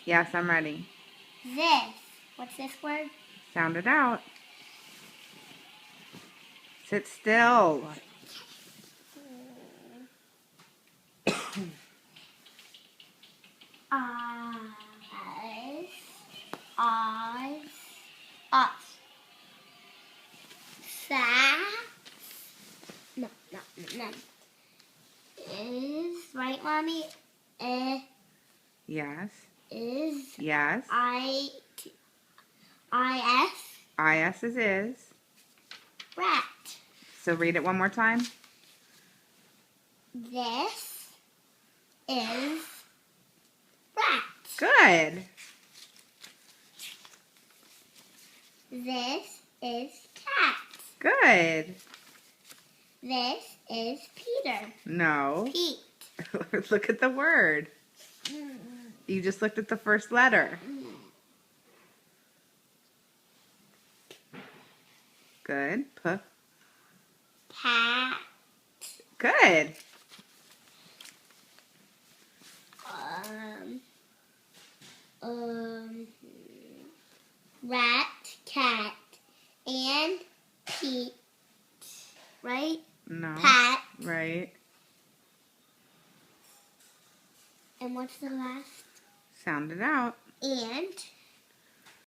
Yes, I'm ready. This. What's this word? Sound it out. Sit still. Us. Sa. No. Is, right, Mommy? Yes. Is. Yes. I-S. I-S is. Rat. So read it one more time. This is rat. Good. This is cat. Good. This is Peter. No. Pete. Look at the word. You just looked at the first letter. Good. Pat. Good. Rat, cat, and Pete. Right? No. Pat. Right. And what's the last? Sound it out. And